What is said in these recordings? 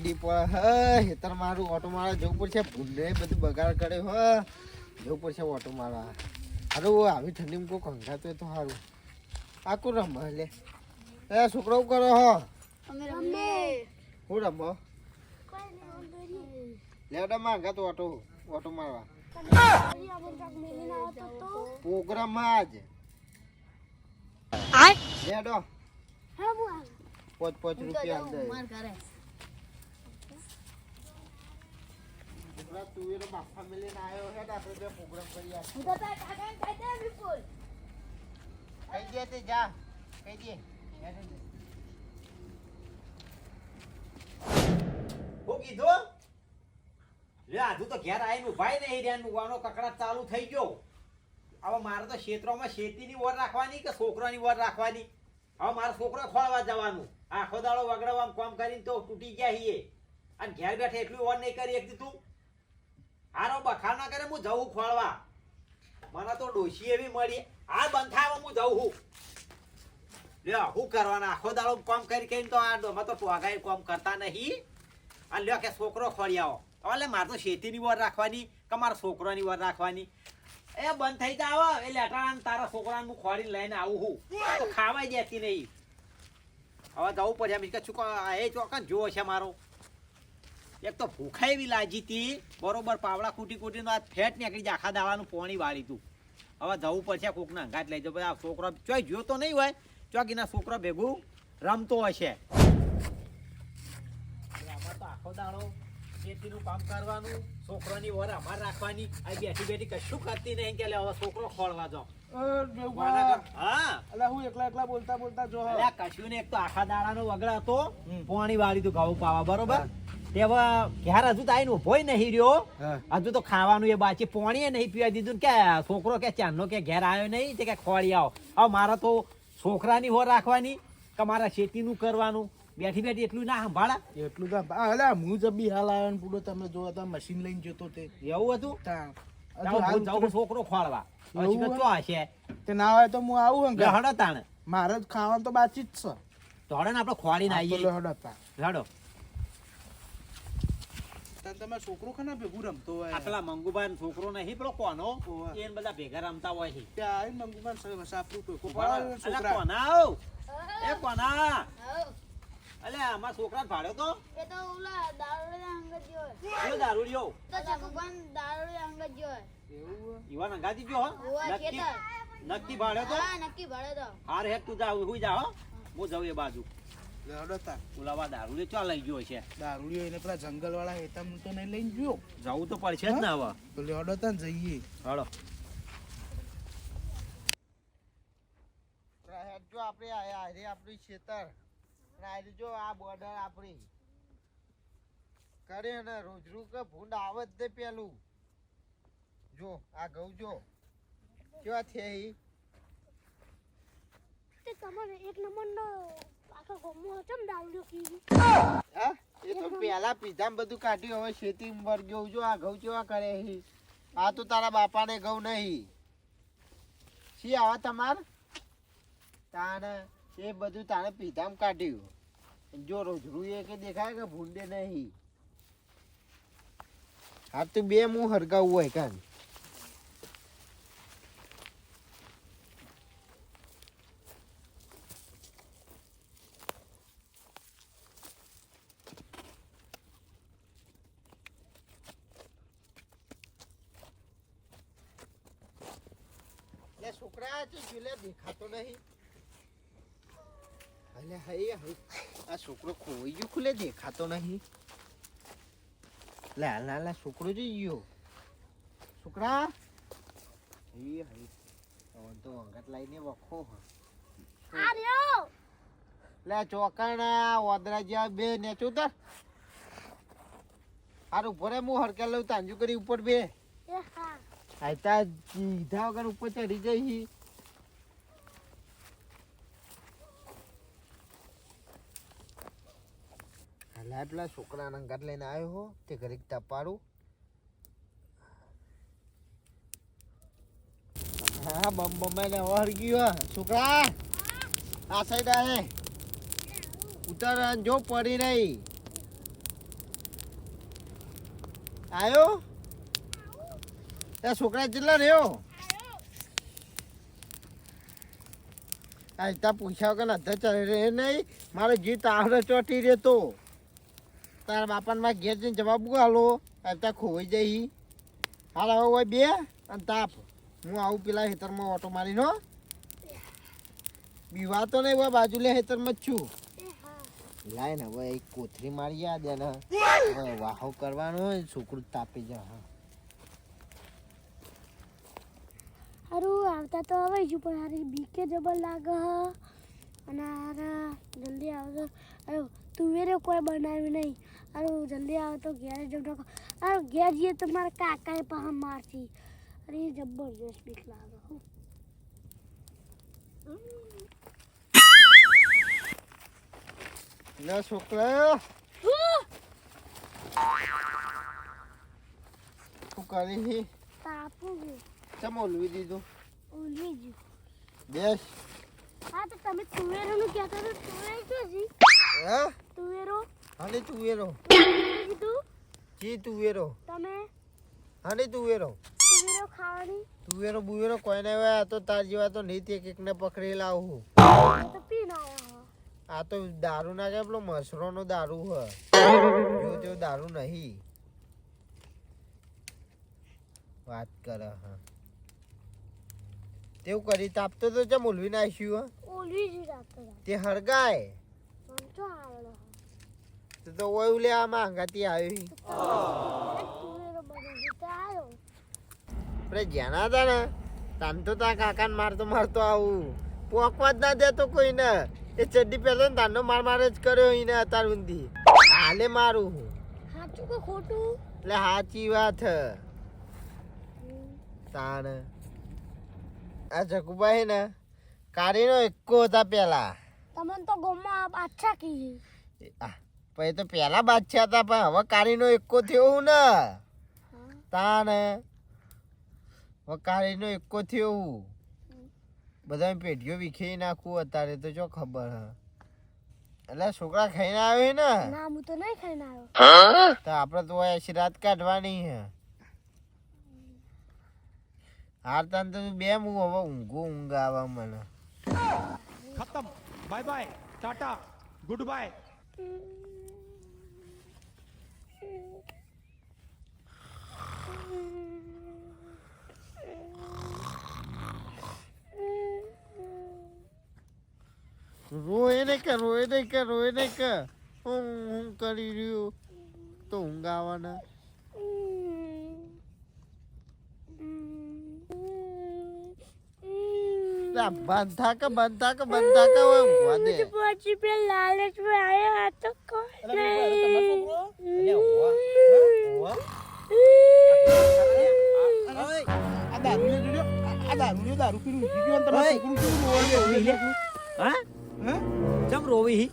નહીં પણ હ હેતર મારું ઓટો મારવા જવું પડશે. ભૂંડે બધું બગાડ કરે હ જવું પડશે ઓટો મારવા. હારું આવી ઠંડીમાં કોઈ કંઘાતો તો સારું. આખું રમો લે એ છોકરો કરો હો હું રમો લેવડા માંગા તો ઓટો ઓટો મારવા પ્રોગ્રામમાં જ લેડો 5 રૂપિયા અંદર તું એનો બાપા મેલીને આવ્યો છે આપણે બે પ્રોગ્રામ કરી કઈ દે તે જા કઈ દે હું કીધું લે આજુ તો ઘેર આવીને ઉભાઈ નહીં રહ્યા નુવાનો કકડાટ ચાલુ થઈ ગયો. હવે મારે તો ક્ષેત્રોમાં શેતીની ઓર રાખવાની કે છોકરાની ઓર રાખવાની. હવે મારો છોકરો ખોળવા જવાનું આખો દાડો વગડવામાં કામ કરીને તો તૂટી ગયા છીએ અને ઘેર બેઠે એટલું ઓર નહીં કરી એકદી તું હારો બખાર ના કરે હું જવું ખોળવા. મને તો ડોશી એવી મળી આ બંધ થાય હું જઉં હું લ્યો શું કરવાના આખો દાડો કામ કરી કરીને તો આ અમે તો ટોગાઈ કામ કરતા નહીં. અને લ્યો કે છોકરો ખોળી આવો એટલે મારે તો શેતીની વાર રાખવાની કે મારા છોકરાની વાર રાખવાની. એ બંધ થઈ જાવ એટલે અટાણા તારા છોકરાને હું ખોડીને લઈને આવું હું તો ખાવાય જતી નહીં. હવે જવું પડે એમ કે ચૂકો એ ચોકન જોવો છે મારો. એક તો ભૂખાઈ એવી લાગી હતી બરોબર પાવડા કૂટી કૂટીને આ ફેટ નીકળી જાય આખા દાવાનું પોણી વાળી તું. હવે જવું પડશે કોકના અંગાત લઈ જાવ આ છોકરો ચોય જોયો તો નહીં હોય ચોકીના છોકરો ભેગું રમતો હશે. આમાં તો આખો દાડો ખેતીનું કામ કરવાનું છોકરાની ઓર અમારે રાખવાની આ બેઠી બેઠી કશું કરતી નહીં કે હવે છોકરો ખોળવા જાવ. હું એકલા બોલતા જો કશું ને એક તો આખા દાડાનો વગડા હતો પોણી વાળી તું ઘઉં પાવા બરોબર તે હવે ઘેર હજુ તો આવીને ઉભોય નહીં રહ્યો. હજુ તો ખાવાનું એ બાકી પોણી નહીં પીવા દીધું કે છોકરો કે ચાંદનો કે ઘેર આવ્યો નહીં તે કે ખોળી આવો. હવે મારે તો છોકરાની હોર રાખવાની કે મારા ખેતીનું કરવાનું બેઠી બેઠી એટલું ના સંભાળા એટલું તો હું જબી હાલ આવ્યો ને પૂરો તમે જો તો મશીન લઈને જતો તે એવું હતું છોકરો ખોળવા હશે તે ના હોય તો હું આવું હડો તાણ મારે ખાવાનું તો બાચી જ છે તો હડો ને આપડે ખોળીને આવીએ હડો. તમે છોકરો ખના ભેગું રમતો હોય આટલા મંગુબાન છોકરો નહીં પેલો કોનો એને બધા ભેગા રમતા હોય છે ત્યાં મંગુબાન સાપરું કોના એ કોના અલે આમાં છોકરા ભાડ્યો તો એ તો ઓલા દારૂડિયા અંગત જોય એ દારૂડિયો તો ચકુબાન દારૂડિયા અંગત જોય એવું ઈવાન અંગાજી ગયો હો નક્કી ભાડ્યો તો હા નક્કી ભાડે તો હાર હેડ તું જા હુઈ જા હો હું જાઉં એ બાજુ લેડોતા ઓલાવા દારૂડિયો ચા લઈ ગયો છે દારૂડિયો એને પેલા જંગલ વાળા હેતામ તો નહીં લઈને ગયો જવું તો પડશે જ ને હવે તો લેડોતા ને જઈએ હાલો જો આપણે આરે આપણી ખેતર આરે જો આ બોર્ડર આપણી કરે ને રોજરૂ કે ભૂંડ આવે જ દે પેલું જો આ ઘઉં જો કેવા થઈ તે તમારે એક નંબરનો આખા ગોમો ચમ દારૂડિયો કીધું હા એ તો પેલા પીધામ બધું કાઢ્યું હવે ખેતી વર્ગ્યો જો આ ઘઉં કેવા કરે હી આ તો તારા બાપાને ઘઉં નહીં શી આવા તમાર તાને એ બધું તારે પીધામ કાઢ્યું જો રોજરૂ એ કે દેખાય કે ભૂંડે નહીં હા તો બે મું હરગાવું હોય કાન છોકરા જુલે દેખાતો નહીં અલે હઈ આ છોકરો ખોઈ ગયો ખુલે દેખાતો નહીં લા લા લા છોકરો જઈ ગયો છોકરા હઈ હઈ તો અંગત લઈને વખો આર્યો લે ચોકણા ઓદરા જ્યાં બે નેચો તર હારું ભરે હું હરકે લઉં તાંજુ કરી ઉપર બે એ હા આયતા સીધા વગર ઉપર ચડી જઈ હાલા પેલા છોકરા અંગાત લઈને આવ્યો હો તે ઘરે તપાડું હા બમ બમાઈને ઓર ગયો છોકરા આ સાઈડ આવે ઉતર જો પડી નહીં આયો એ છોકરા કેટલા રહ્યો આ પૂછ્યા વગર અધર ચડે રે નહીં મારો જીત આવડે ચોટી રહેતો તારા બાપાને માં ઘેર જઈને જવાબ હાલો અત્યારે ખોવાઈ જઈ હાલ હવે હોય બે અને તાપ હું આવું પેલા હેતરમાં ઓટો મારીનો બીવા તો નહીં હોય બાજુ લે હેતરમાં જ છું લાય ને હવે એક કોથરી મારી યાદ ને હવે વાહો કરવાનો હોય છોકરું તાપી જા હા હારું આવતા તો આવે છું પણ હારી બીકે જબર લાગે હ અને હારા જલ્દી આવજો અરે તુવેરે કોઈ બનાવ્યું નહીં અરે જલ્દી આવે તો ઘેર જમતો અરે ઘેર જઈએ તો મારા કાકાએ પાછા મારથી અરે જબરજસ્ત બીક લાગે હો લે છોકરા શું કરી તાપું ગયું ચમ ઓલવી દીધું ઓલવી ગયું બેસ હા તો તમે તુવેરોનું કહેતા તો તુવેર ક્યાં હા તુવેરો હાની તુવેરો કીધું જી તુવેરો તમે હાની તુવેરો તુવેરો ખાવાની તુવેરો બુવેરો કોઈ નહીં હોય આ તો તાર જેવા તો નહીં એક એકને પકડી લાવું મેં તો પીને આવ્યા આ તો દારૂ ના કે પેલો મસરોનો દારૂ હ જો તેવો દારૂ નહીં વાત કરે હા તેવું કરી તાપતો તો ચમ ઉલવી નાખ્યું હ ઓલવી જ રાખતો તે હરગાય મને તો આવડે તો ઓય ઉલે આમાં હંગાતી આવી તુવેરો બની જતો આવ્યો આપણે જ્યાંના હતા ને તાન તો તા કાકાને મારતો આવું પોકવા જ ના દેતો કોઈને એ ચડ્ડી પહેલો ને તાનો માર જ કર્યો એને અત્યાર ઊંધી હાલે મારું સાચું કે ખોટું એટલે સાચી વાત હ તાણ આ જગુભાઈ ને કારીનો એકો હતા પેલા તમને તો ગોમાં બાદશાહ કી પછી તો પેલા બાદશાહ હતા પણ હવે કારીનો એકો થયો હું ને તાણ હવે કારીનો એકો થયો હું બધા પેઢીઓ વિખેરી નાખવું અત્યારે તો જો ખબર હ એટલે છોકરા ખાઈને આવ્યો ને ના હું તો નહીં ખાઈને આવ્યો તો આપડે તો એસી રાત કાઢવાની હે હાર તાન તો બે હું હવે ઊંઘ આવા મને खत्म bye bye tata goodbye રોય નહીં કે હું કરી રહ્યો તો ઊંઘ આવવાના બંધા કે હોય ઊંઘવા દે પછી પેલા લાલચ માં આવ્યા તો કોઈ આ દારૂ દારૂ પીને ઊંઘી ગયો ને તમારે છોકરું કેવું રોવે છે? હા હે? ચમ રોવી હી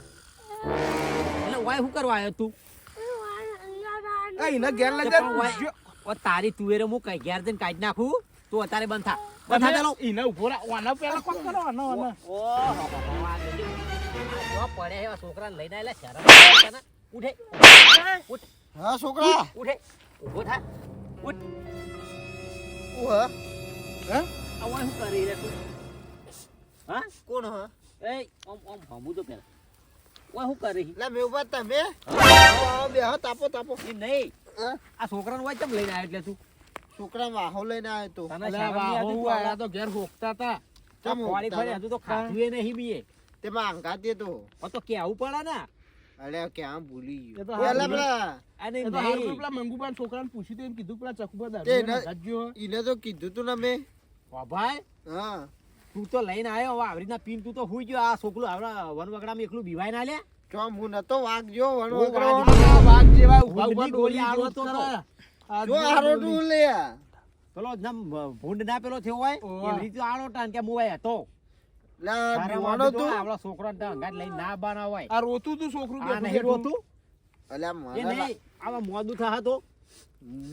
એટલે વાય શું કરવા આવ્યો તું આ એના ઘેર લઈ પણ જા. વાય ઓ તારી તુવેરે હું કઈ ઘેર જઈને કાઢી નાખું તું અત્યારે બંધ થા પેલો એને ઉભો રાખ. આના પેલા કોણ કરો? આના. પડે એવા છોકરાને લઈને આવેલા શરમ ઉઠે ઉઠ હા છોકરા ઉઠે ઉભો થા ઉઠ હું હ હે? આ વાય શું કરી રે તું હા કોણ હ એ ઓમ હમું તો પેલા વાય શું કરી લે મેં ઉભા તમે આવો બે હા તાપો એ નહીં હા? આ છોકરાને વાય ચમ લઈને આવ્યો એટલે તું છોકરા વાહો લઈને આવ્યો તો તને અલ્યા શરમ નહીં વાહ, આવતી? હું આયા તો ઘેર હોકતા હતા. ચમ ફોડી ઊંઘતા ફરી હજુ તો ખાધું એ નહીં બીએ તેમાં અંગાતી તો તો કેવું પડે ને અરે ક્યાં ભૂલી એ તો ગયો હારું પેલા પેલા અને એ તો હારું નહીં પેલા મંગુભાઈ છોકરાને પૂછ્યું તું, એમ કીધું પેલા ચકુભા તે દારૂ ન- ગાજ્યો હે. ઈને તો કીધું તું ને મેં ભાઈ હા તું તો લઈને આવ્યો હવે આવી રીતના પીન તું તો હુઈ ગયો આ છોકરું આવડા વનવગડામાં એકલું બીવાય ના લે ચોમ હું નતો વાગજો ઓ વણવગડો વાઘ વાઘ જેવા ઉભા ઉભા ભૂંડની ગોળી ડોલી આવો જેવું તો જ કરે. આ જો જો હારો ડોલી. તું લે પેલો નમ ભૂંડ ના પેલો થયો હોય ઓવા. એવી રીતે આળો ટાન કે મોવાય હતો લા તારા બીવાનો વાંધો તું તો આવડા છોકરાને તો અંગાત લઈને ના બનાવાય આ રોતું તું છોકરું આ બેઠું નહીં બેઠું. રોતું અલ્યા એ મને નહીં આવા મોદું થા તો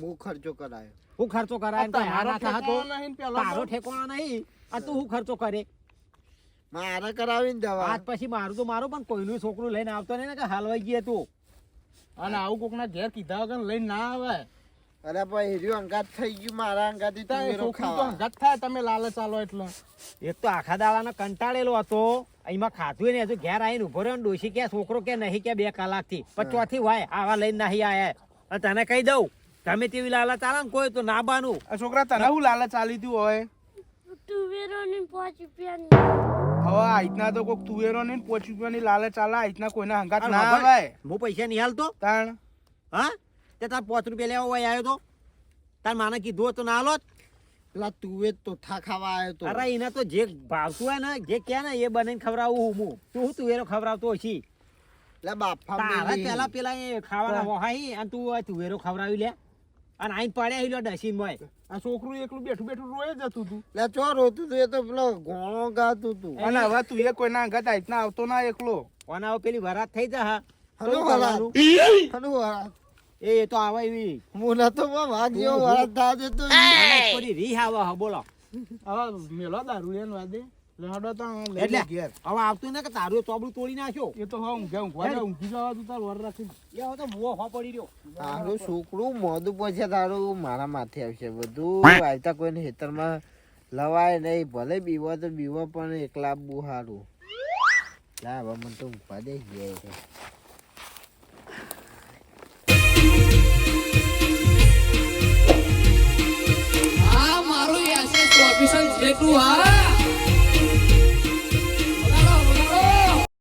હું ખર્ચો કરાયો હું ખર્ચો કરાય આ ને તારો હારા થા તો ઠેકાણો નહીં ને પેલો તારો તો. ઠેકાણો નહીં આ તું હું ખર્ચો કરે મારે કરાવીને દવા આજ પછી મારું તો મારું પણ કોઈનું છોકરું લઈને આવતો નહીં ને કે હાલવાઈ ગયે તું અને આવું કોકના ઘેર કીધા વગર લઈને ના આવે. અરે ભાઈ હેર્યું અંગાત થઈ ગયું મારા અંગાથી તુવેરો છોકરી તો ખાવા હંગાત થાય તમે લાલચ આલો એટલે એક તો આખા દાડાનો કંટાળેલો હતો એમાં ખાધું ને હજુ ઘેર આવીને ઉભો રહ્યો ને ડોશી કે છોકરો કે નહીં કે 2 કલાકથી પણ ચોથી વાય આવા લઈને નહીં આયા અને તને કહી દઉં તમે તેવી લાલા ચાલે ને કોઈ તો ના બાનું આ છોકરા તને હું લાલચ આલી તું હોય તુવેરોની 5 રૂપિયાની હવે આ રીતના તો કોઈક તુવેરો ને 5 રૂપિયાની લાલચ આલે આ રીતના કોઈના હંગાત ના ભાઈ, આવે હું પૈસા નહીં હાલતો તાણ હા તે તાર 5 રૂપિયા લેવા હોય આવ્યો તો તાર માને કીધું હોત તો ના હાલો પેલા તુવેર તો ખાવા આવ્યો તો અરે એને તો જે ભાવતું હોય ને જે કે ને એ બનાવીને ખવડાવું હું તું તુવેરો ખવડાવતો હશી એટલે બાફા તારા મેલી. પેલા પેલા એ ખાવાના વહાઈ અને તું તુવેરો ખવડાવી લે અને આઈને પડ્યા હિલો ડસીન મોય આ છોકરું એકલું બેઠું બેઠું રોય જતું તું એટલે ચો રોતું તું એ તો પેલો ગોણો ગાતું તું અને હવે તું એ કોઈના હંગાત આ રીતના આવતો ના એકલો ઓના પેલી વરાત થઈ જા હા હલો તો વરાત. કરવાનું. હલો વરાત. એ તો આવે એવી હું નતો વાગ્યો વરાત થા જતો મને થોડી રીહ આવે હા બોલો હવે મેલો દારૂ એને વાદે લેડો તો લઈ એટલે લે ઘેર હવે આવતું ને કે તારું ચોબડું તોડી નાખ્યો એ તો હા ઊંઘી જવા તું તાર વર રાખી એ હવે તો મુવો હો પડી રહ્યો તારું છોકરું મોઢું પછી તારું મારા માથે આવશે બધું આવતા કોઈને ખેતરમાં લવાય નહીં ભલે બીવો તો બીવો પણ એકલા બુ હારું લા હવે મને તો ઊંઘવા દે ગયા